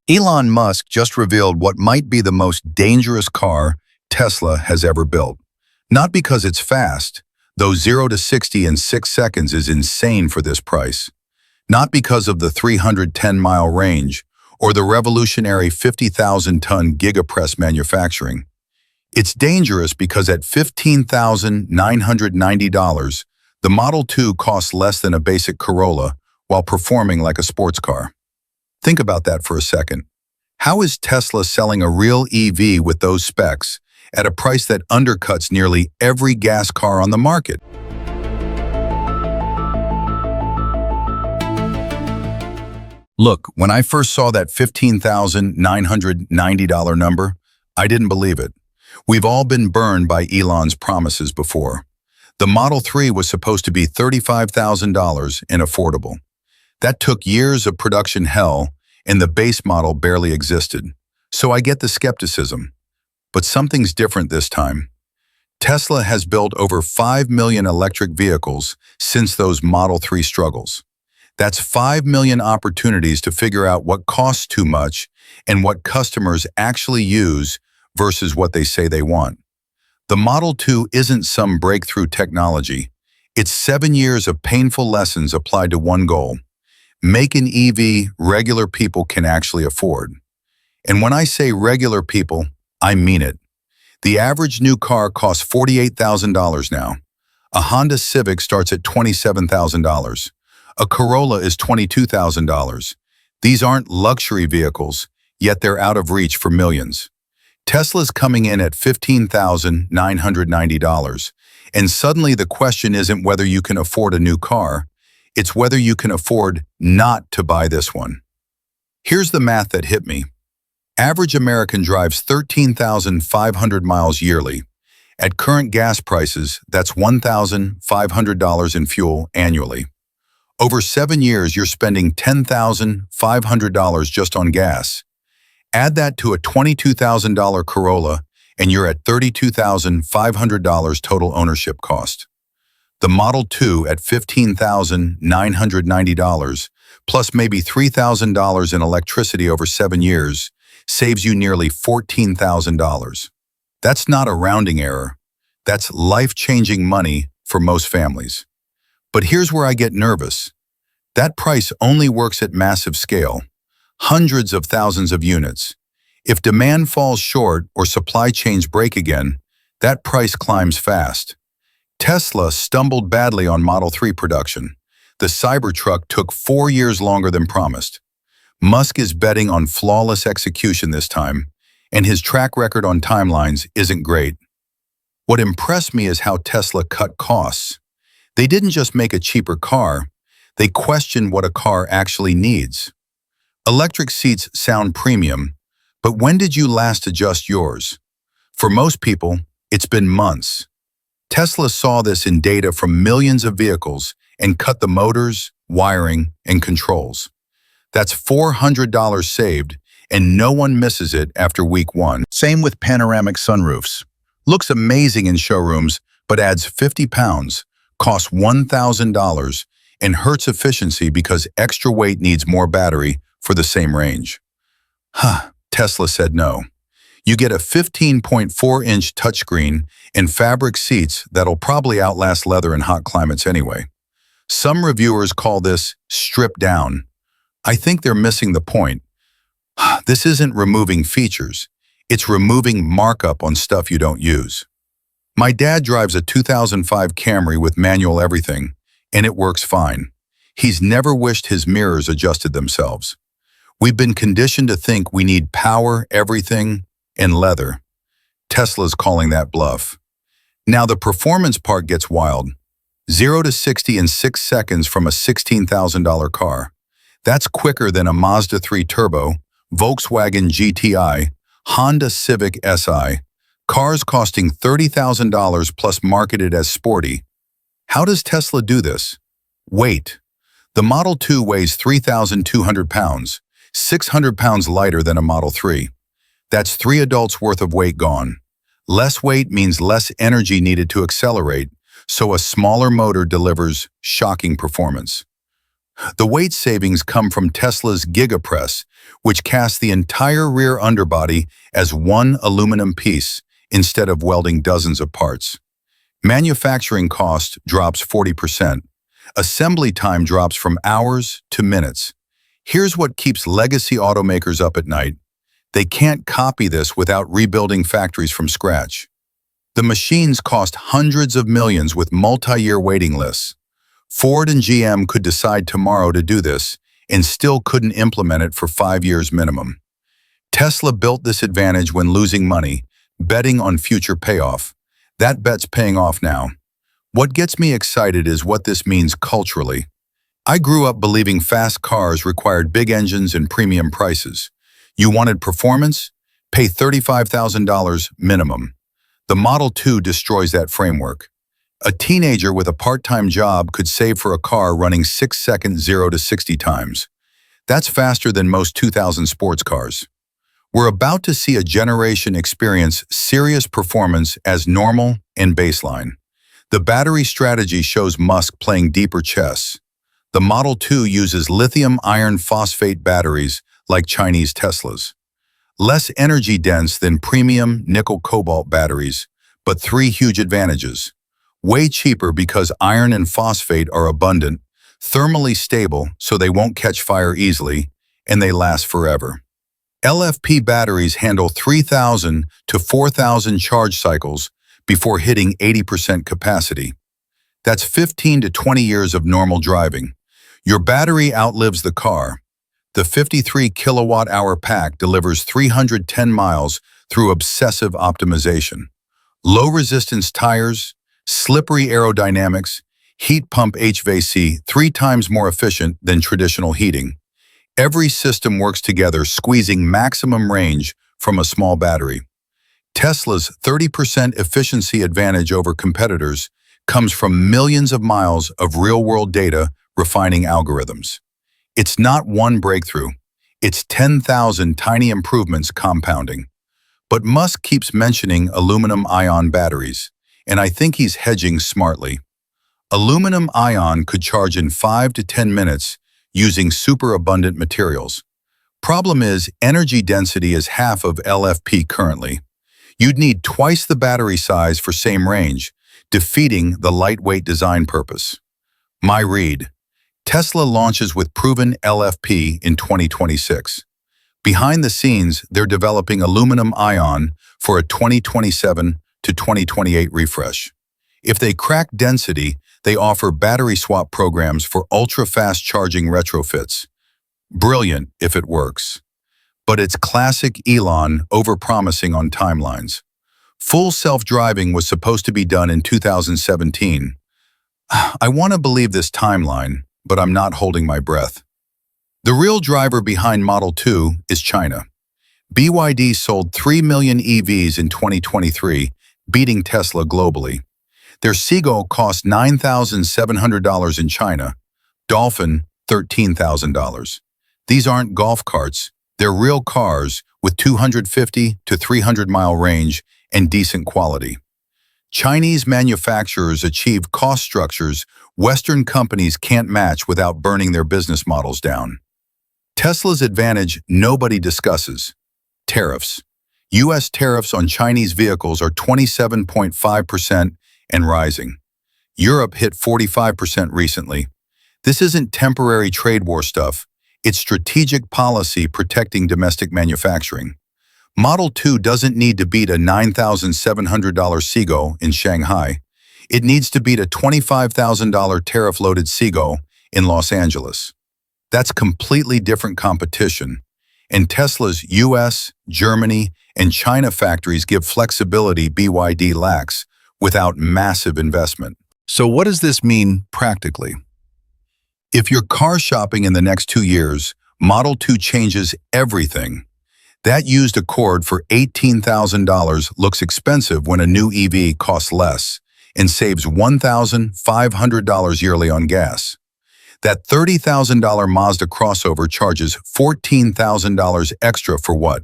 Elon Musk just revealed what might be the most dangerous car Tesla has ever built. Not because it's fast, though 0 to 60 in 6 seconds is insane for this price. Not because of the 310-mile range or the revolutionary 50,000-ton gigapress manufacturing. It's dangerous because at $15,990, the Model 2 costs less than a basic Corolla while performing like a sports car. Think about that for a second. How is Tesla selling a real EV with those specs at a price that undercuts nearly every gas car on the market? Look, when I first saw that $15,990 number, I didn't believe it. We've all been burned by Elon's promises before. The Model 3 was supposed to be $35,000 and affordable. That took years of production hell, and the base model barely existed. So I get the skepticism. But something's different this time. Tesla has built over 5 million electric vehicles since those Model 3 struggles. That's 5 million opportunities to figure out what costs too much and what customers actually use versus what they say they want. The Model 2 isn't some breakthrough technology. It's 7 years of painful lessons applied to one goal: make an EV regular people can actually afford. And when I say regular people, I mean it. The average new car costs $48,000 now. A Honda Civic starts at $27,000. A Corolla is $22,000. These aren't luxury vehicles, yet they're out of reach for millions. Tesla's coming in at $15,990, and suddenly the question isn't whether you can afford a new car, it's whether you can afford not to buy this one. Here's the math that hit me. Average American drives 13,500 miles yearly. At current gas prices, that's $1,500 in fuel annually. Over 7 years, you're spending $10,500 just on gas. Add that to a $22,000 Corolla, and you're at $32,500 total ownership cost. The Model 2 at $15,990, plus maybe $3,000 in electricity over 7 years, saves you nearly $14,000. That's not a rounding error. That's life-changing money for most families. But here's where I get nervous. That price only works at massive scale, hundreds of thousands of units. If demand falls short or supply chains break again, that price climbs fast. Tesla stumbled badly on Model 3 production. The Cybertruck took 4 years longer than promised. Musk is betting on flawless execution this time, and his track record on timelines isn't great. What impressed me is how Tesla cut costs. They didn't just make a cheaper car, they questioned what a car actually needs. Electric seats sound premium, but when did you last adjust yours? For most people, it's been months. Tesla saw this in data from millions of vehicles and cut the motors, wiring, and controls. That's $400 saved, and no one misses it after week 1. Same with panoramic sunroofs. Looks amazing in showrooms, but adds 50 pounds, costs $1,000, and hurts efficiency because extra weight needs more battery for the same range. Tesla said no. You get a 15.4-inch touchscreen and fabric seats that'll probably outlast leather in hot climates anyway. Some reviewers call this stripped down. I think they're missing the point. This isn't removing features. It's removing markup on stuff you don't use. My dad drives a 2005 Camry with manual everything, and it works fine. He's never wished his mirrors adjusted themselves. We've been conditioned to think we need power, everything, and leather. Tesla's calling that bluff. Now the performance part gets wild. 0 to 60 in 6 seconds from a $16,000 car. That's quicker than a Mazda 3 Turbo, Volkswagen GTI, Honda Civic Si, cars costing $30,000 plus marketed as sporty. How does Tesla do this? Weight. The Model 2 weighs 3,200 pounds, 600 pounds lighter than a Model 3. That's 3 adults' worth of weight gone. Less weight means less energy needed to accelerate, so a smaller motor delivers shocking performance. The weight savings come from Tesla's GigaPress, which casts the entire rear underbody as one aluminum piece instead of welding dozens of parts. Manufacturing cost drops 40%. Assembly time drops from hours to minutes. Here's what keeps legacy automakers up at night. They can't copy this without rebuilding factories from scratch. The machines cost hundreds of millions with multi-year waiting lists. Ford and GM could decide tomorrow to do this and still couldn't implement it for 5 years minimum. Tesla built this advantage when losing money, betting on future payoff. That bet's paying off now. What gets me excited is what this means culturally. I grew up believing fast cars required big engines and premium prices. You wanted performance? Pay $35,000 minimum. The Model 2 destroys that framework. A teenager with a part-time job could save for a car running 6 seconds 0 to 60 times. That's faster than most 2000 sports cars. We're about to see a generation experience serious performance as normal and baseline. The battery strategy shows Musk playing deeper chess. The Model 2 uses lithium iron phosphate batteries like Chinese Teslas. Less energy dense than premium nickel cobalt batteries, but 3 huge advantages. Way cheaper because iron and phosphate are abundant, thermally stable so they won't catch fire easily, and they last forever. LFP batteries handle 3,000 to 4,000 charge cycles before hitting 80% capacity. That's 15 to 20 years of normal driving. Your battery outlives the car. The 53 kilowatt-hour pack delivers 310 miles through obsessive optimization. Low-resistance tires, slippery aerodynamics, heat pump HVAC 3 times more efficient than traditional heating. Every system works together, squeezing maximum range from a small battery. Tesla's 30% efficiency advantage over competitors comes from millions of miles of real-world data refining algorithms. It's not one breakthrough. It's 10,000 tiny improvements compounding. But Musk keeps mentioning aluminum-ion batteries, and I think he's hedging smartly. Aluminum-ion could charge in 5 to 10 minutes using superabundant materials. Problem is, energy density is half of LFP currently. You'd need twice the battery size for same range, defeating the lightweight design purpose. My read: Tesla launches with proven LFP in 2026. Behind the scenes, they're developing aluminum-ion for a 2027 to 2028 refresh. If they crack density, they offer battery swap programs for ultra-fast charging retrofits. Brilliant if it works. But it's classic Elon overpromising on timelines. Full self-driving was supposed to be done in 2017. I want to believe this timeline, but I'm not holding my breath. The real driver behind Model 2 is China. BYD sold 3 million EVs in 2023, beating Tesla globally. Their Seagull cost $9,700 in China, Dolphin $13,000. These aren't golf carts, they're real cars with 250 to 300-mile range and decent quality. Chinese manufacturers achieve cost structures Western companies can't match without burning their business models down. Tesla's advantage nobody discusses: tariffs. U.S. tariffs on Chinese vehicles are 27.5% and rising. Europe hit 45% recently. This isn't temporary trade war stuff. It's strategic policy protecting domestic manufacturing. Model 2 doesn't need to beat a $9,700 Seagull in Shanghai. It needs to beat a $25,000 tariff-loaded Seagull in Los Angeles. That's completely different competition. And Tesla's US, Germany, and China factories give flexibility BYD lacks without massive investment. So what does this mean practically? If you're car shopping in the next 2 years, Model 2 changes everything. That used Accord for $18,000 looks expensive when a new EV costs less and saves $1,500 yearly on gas. That $30,000 Mazda crossover charges $14,000 extra for what?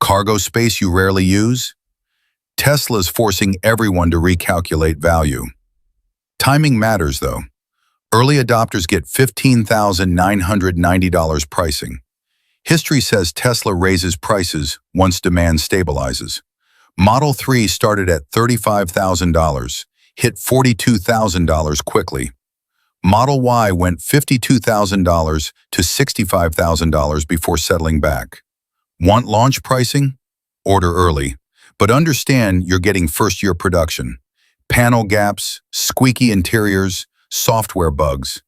Cargo space you rarely use? Tesla's forcing everyone to recalculate value. Timing matters, though. Early adopters get $15,990 pricing. History says Tesla raises prices once demand stabilizes. Model 3 started at $35,000, hit $42,000 quickly. Model Y went $52,000 to $65,000 before settling back. Want launch pricing? Order early. But understand you're getting first-year production. Panel gaps, squeaky interiors, software bugs.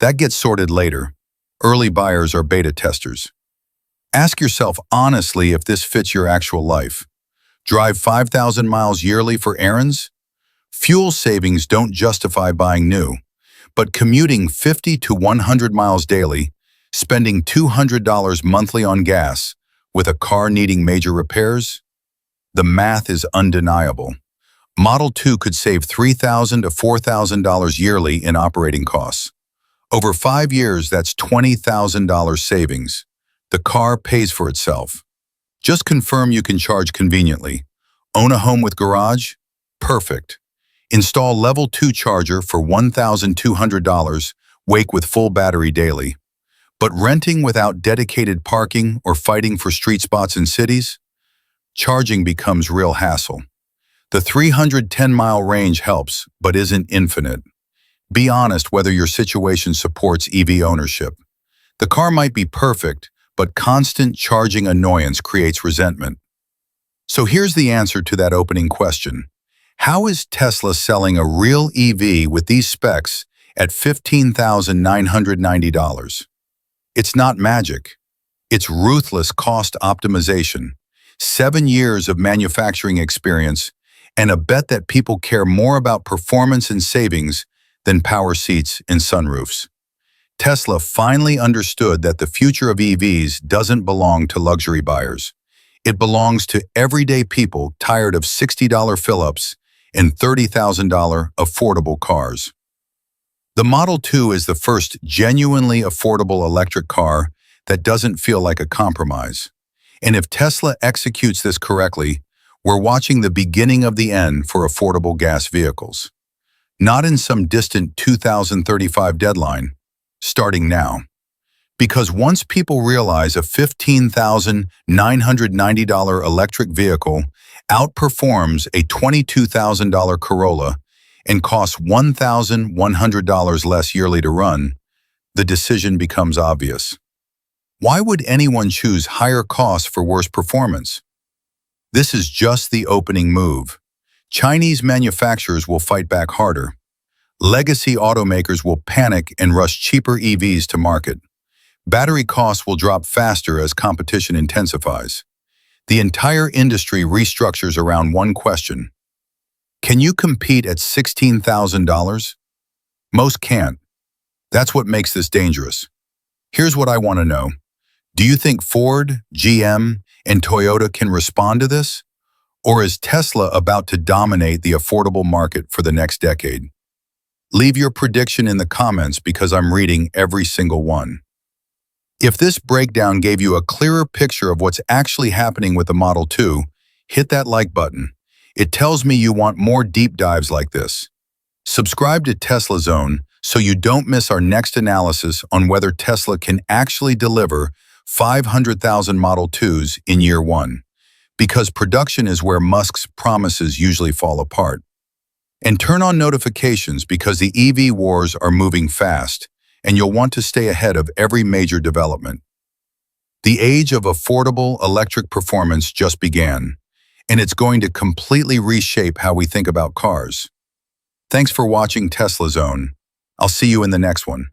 That gets sorted later. Early buyers are beta testers. Ask yourself honestly if this fits your actual life. Drive 5,000 miles yearly for errands? Fuel savings don't justify buying new. But commuting 50 to 100 miles daily, spending $200 monthly on gas, with a car needing major repairs? The math is undeniable. Model 2 could save $3,000 to $4,000 yearly in operating costs. Over 5 years, that's $20,000 savings. The car pays for itself. Just confirm you can charge conveniently. Own a home with garage? Perfect. Install Level 2 charger for $1,200, wake with full battery daily. But renting without dedicated parking or fighting for street spots in cities? Charging becomes real hassle. The 310-mile range helps, but isn't infinite. Be honest whether your situation supports EV ownership. The car might be perfect, but constant charging annoyance creates resentment. So here's the answer to that opening question. How is Tesla selling a real EV with these specs at $15,990? It's not magic. It's ruthless cost optimization, 7 years of manufacturing experience, and a bet that people care more about performance and savings than power seats and sunroofs. Tesla finally understood that the future of EVs doesn't belong to luxury buyers. It belongs to everyday people tired of $60 fill-ups and $30,000 affordable cars. The Model 2 is the first genuinely affordable electric car that doesn't feel like a compromise. And if Tesla executes this correctly, we're watching the beginning of the end for affordable gas vehicles. Not in some distant 2035 deadline, starting now. Because once people realize a $15,990 electric vehicle outperforms a $22,000 Corolla and costs $1,100 less yearly to run, the decision becomes obvious. Why would anyone choose higher costs for worse performance? This is just the opening move. Chinese manufacturers will fight back harder. Legacy automakers will panic and rush cheaper EVs to market. Battery costs will drop faster as competition intensifies. The entire industry restructures around one question. Can you compete at $16,000? Most can't. That's what makes this dangerous. Here's what I want to know. Do you think Ford, GM, and Toyota can respond to this? Or is Tesla about to dominate the affordable market for the next decade? Leave your prediction in the comments because I'm reading every single one. If this breakdown gave you a clearer picture of what's actually happening with the Model 2, hit that like button. It tells me you want more deep dives like this. Subscribe to Tesla Zone so you don't miss our next analysis on whether Tesla can actually deliver 500,000 Model 2s in year one. Because production is where Musk's promises usually fall apart. And turn on notifications because the EV wars are moving fast, and you'll want to stay ahead of every major development. The age of affordable electric performance just began, and it's going to completely reshape how we think about cars. Thanks for watching Tesla Zone. I'll see you in the next one.